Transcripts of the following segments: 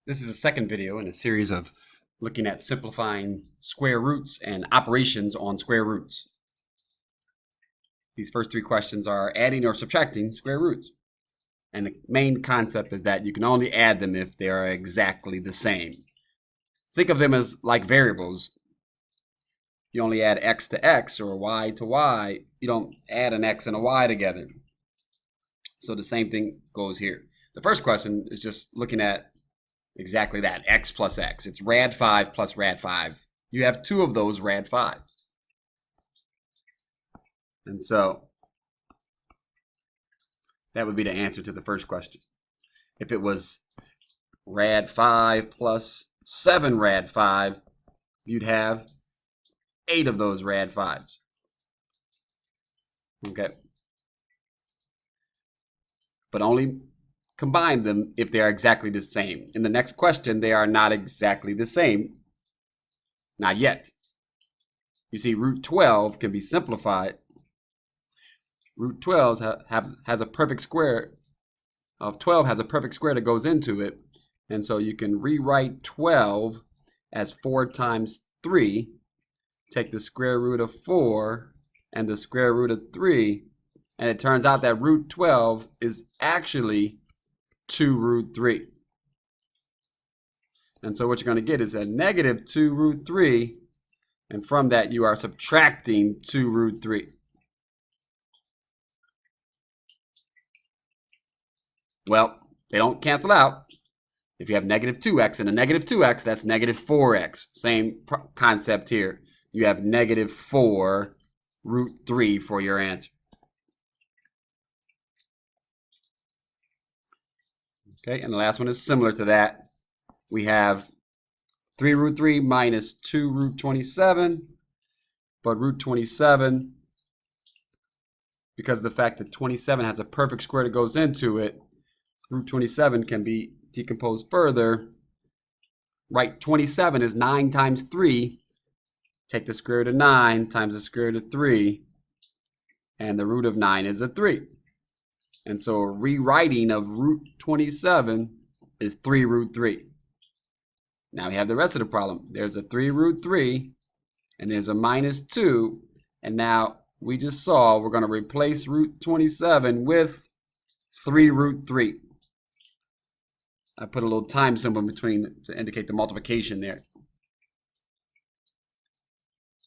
This is the second video in a series of looking at simplifying square roots and operations on square roots. These first three questions are adding or subtracting square roots. And the main concept is that you can only add them if they are exactly the same. Think of them as like variables. You only add x to x or y to y. You don't add an x and a y together. So the same thing goes here. The first question is just looking at exactly that, x plus x. It's rad 5 plus rad 5. You have two of those rad 5. And so that would be the answer to the first question. If it was rad 5 plus 7 rad 5, you'd have 8 of those rad 5s. Okay. But only combine them if they are exactly the same. In the next question, they are not exactly the same. Not yet. You see, root 12 can be simplified. Root 12 has a perfect square of 12 has a perfect square that goes into it. And so you can rewrite 12 as 4 times 3. Take the square root of 4 and the square root of 3. And it turns out that root 12 is actually 2 root 3. And so what you're going to get is a negative 2 root 3. And from that, you are subtracting 2 root 3. Well, they don't cancel out. If you have negative 2x and a negative 2x, that's negative 4x. Same concept here. You have negative 4 root 3 for your answer. Okay, and the last one is similar to that. We have 3 root 3 minus 2 root 27. But root 27, because of the fact that 27 has a perfect square that goes into it, root 27 can be decomposed further. Right, 27 is 9 times 3. Take the square root of 9 times the square root of 3. And the root of 9 is a 3. And so a rewriting of root 27 is 3 root 3. Now we have the rest of the problem. There's a 3 root 3, and there's a minus 2. And now we just saw we're going to replace root 27 with 3 root 3. I put a little time symbol in between to indicate the multiplication there.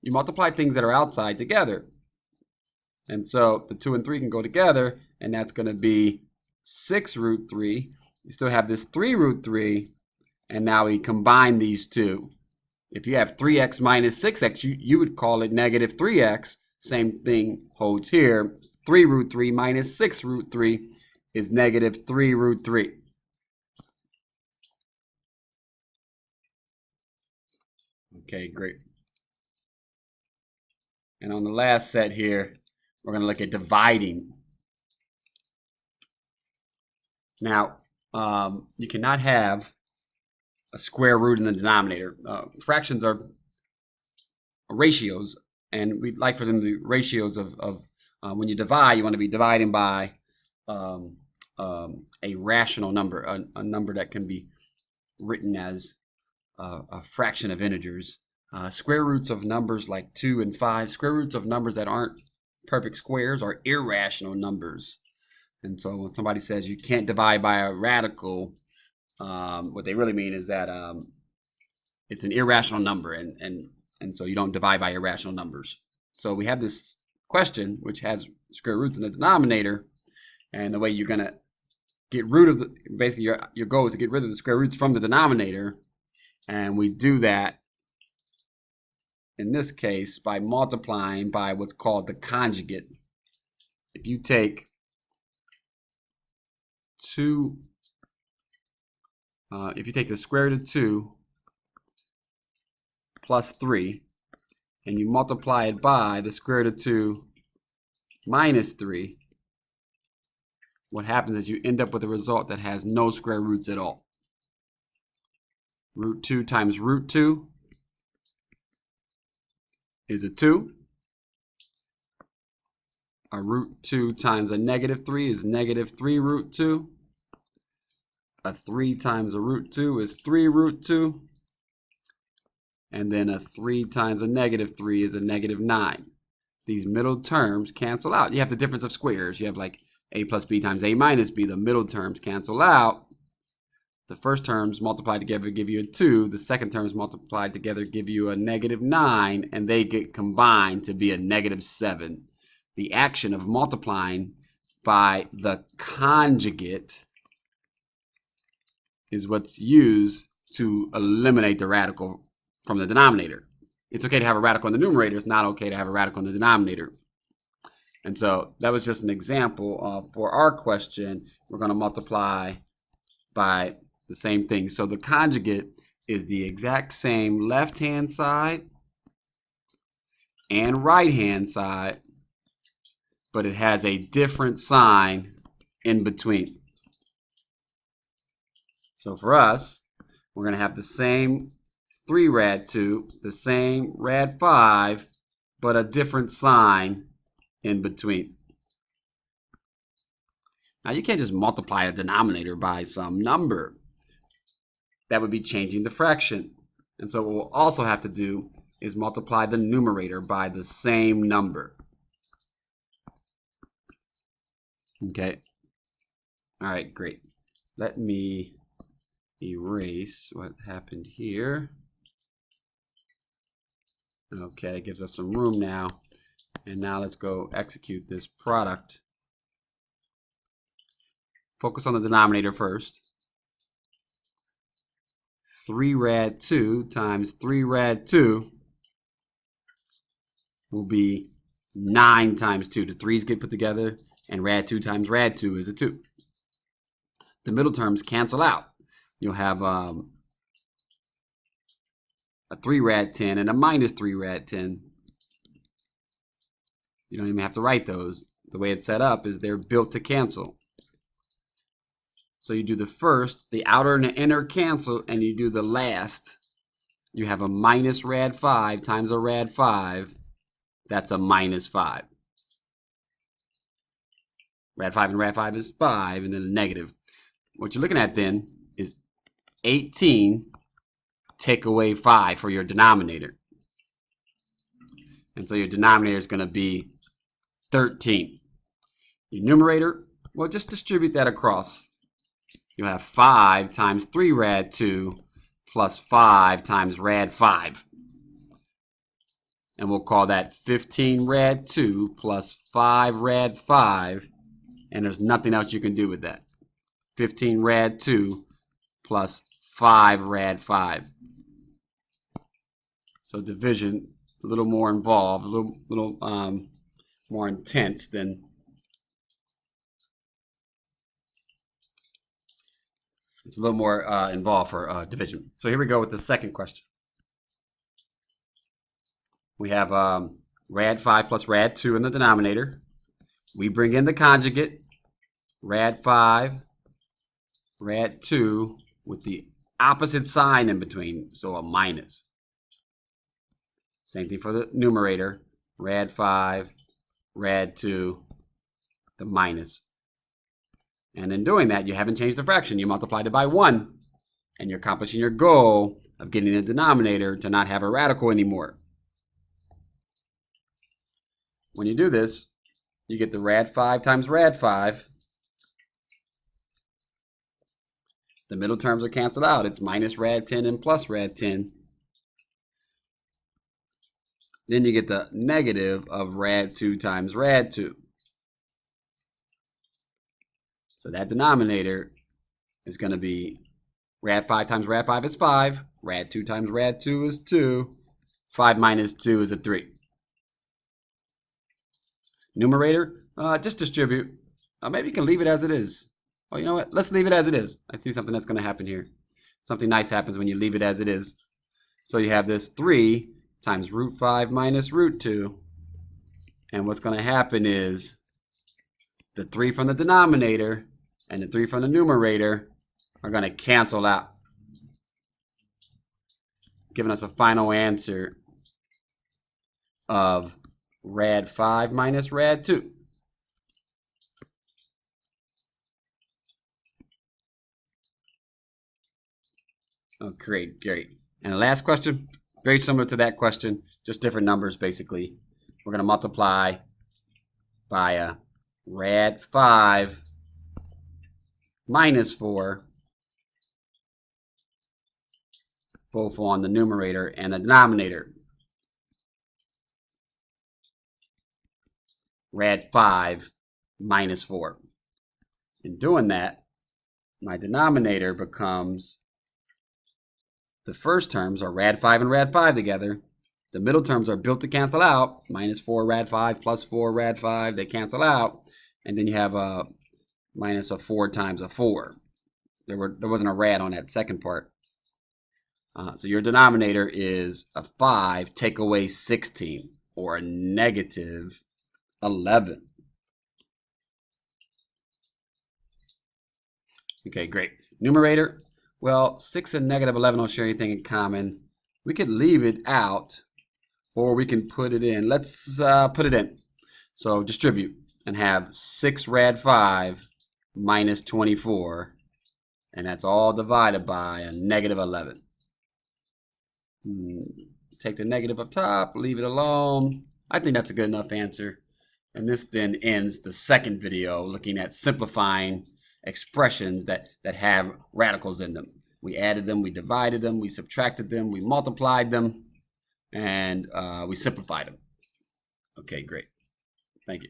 You multiply things that are outside together. And so the 2 and 3 can go together, and that's going to be 6 root 3. You still have this 3 root 3, and now we combine these two. If you have 3x minus 6x, you would call it negative 3x. Same thing holds here. 3 root 3 minus 6 root 3 is negative 3 root 3. Okay, great. And on the last set here, we're going to look at dividing. Now, you cannot have a square root in the denominator. Fractions are ratios, and we'd like for them to be ratios of when you divide, you want to be dividing by a rational number, a number that can be written as a fraction of integers. Square roots of numbers like 2 and 5, square roots of numbers that aren't perfect squares are irrational numbers. And so when somebody says you can't divide by a radical, what they really mean is that it's an irrational number, and so you don't divide by irrational numbers. So we have this question which has square roots in the denominator, and the way you're going to get rid of basically your goal is to get rid of the square roots from the denominator, and we do that in this case by multiplying by what's called the conjugate. If you take 2, if you take the square root of 2 plus 3 and you multiply it by the square root of 2 minus 3, what happens is you end up with a result that has no square roots at all. Root 2 times root 2 is a 2. A root 2 times a negative 3 is negative 3 root 2. a 3 times a root 2 is 3 root 2. And then a 3 times a negative 3 is a negative 9. These middle terms cancel out. You have the difference of squares. You have like a plus b times a minus b. The middle terms cancel out. The first terms multiplied together give you a 2. The second terms multiplied together give you a negative 9. And they get combined to be a negative 7. The action of multiplying by the conjugate is what's used to eliminate the radical from the denominator. It's okay to have a radical in the numerator. It's not okay to have a radical in the denominator. And so that was just an example for our question. We're going to multiply by the same thing. So the conjugate is the exact same left-hand side and right-hand side, but it has a different sign in between. So for us, we're going to have the same 3 rad 2, the same rad 5, but a different sign in between. Now you can't just multiply a denominator by some number. That would be changing the fraction. And so what we'll also have to do is multiply the numerator by the same number. Okay. All right, great. Let me erase what happened here. Okay, it gives us some room now. And now let's go execute this product. Focus on the denominator first. 3 rad 2 times 3 rad 2 will be 9 times 2. The 3's get put together, and rad 2 times rad 2 is a 2. The middle terms cancel out. You'll have a 3 rad 10 and a minus 3 rad 10. You don't even have to write those. The way it's set up is they're built to cancel. So you do the first, the outer and the inner cancel, and you do the last. You have a minus rad 5 times a rad 5. That's a minus 5. Rad 5 and rad 5 is 5, and then a negative. What you're looking at then is 18 take away 5 for your denominator. And so your denominator is going to be 13. Your numerator, well, just distribute that across. You'll have 5 times 3 rad 2 plus 5 times rad 5. And we'll call that 15 rad 2 plus 5 rad 5. And there's nothing else you can do with that. 15 rad 2 plus 5 rad 5. So division, a little more involved, a little more intense than it's a little more involved for division. So here we go with the second question. We have rad 5 plus rad 2 in the denominator. We bring in the conjugate, rad 5, rad 2, with the opposite sign in between, so a minus. Same thing for the numerator, rad 5, rad 2, the minus. And in doing that, you haven't changed the fraction. You multiplied it by 1, and you're accomplishing your goal of getting the denominator to not have a radical anymore. When you do this, you get the rad 5 times rad 5. The middle terms are canceled out. It's minus rad 10 and plus rad 10. Then you get the negative of rad 2 times rad 2. So that denominator is going to be rad 5 times rad 5 is 5. Rad 2 times rad 2 is 2. 5 minus 2 is a 3. Numerator, just distribute. Maybe you can leave it as it is. Oh, you know what? Let's leave it as it is. I see something that's going to happen here. Something nice happens when you leave it as it is. So you have this 3 times root 5 minus root 2. And what's going to happen is the 3 from the denominator and the 3 from the numerator are going to cancel out, giving us a final answer of rad 5 minus rad 2. Oh, great, great. And the last question, very similar to that question, just different numbers basically. We're going to multiply by a rad 5 minus 4, both on the numerator and the denominator. Rad 5 minus 4. In doing that, my denominator becomes, the first terms are rad 5 and rad 5 together. The middle terms are built to cancel out. Minus 4 rad 5 plus 4 rad 5. They cancel out. And then you have a minus a 4 times a 4. There wasn't a rad on that second part. So your denominator is a 5 take away 16, or a negative 11. Okay, great. Numerator, well, 6 and negative 11 don't share anything in common. We could leave it out, or we can put it in. Let's put it in. So distribute and have 6 rad 5 minus 24, and that's all divided by a negative 11. Take the negative up top, leave it alone. I think that's a good enough answer. And this then ends the second video looking at simplifying expressions that have radicals in them. We added them, we divided them, we subtracted them, we multiplied them, and we simplified them. Okay, great. Thank you.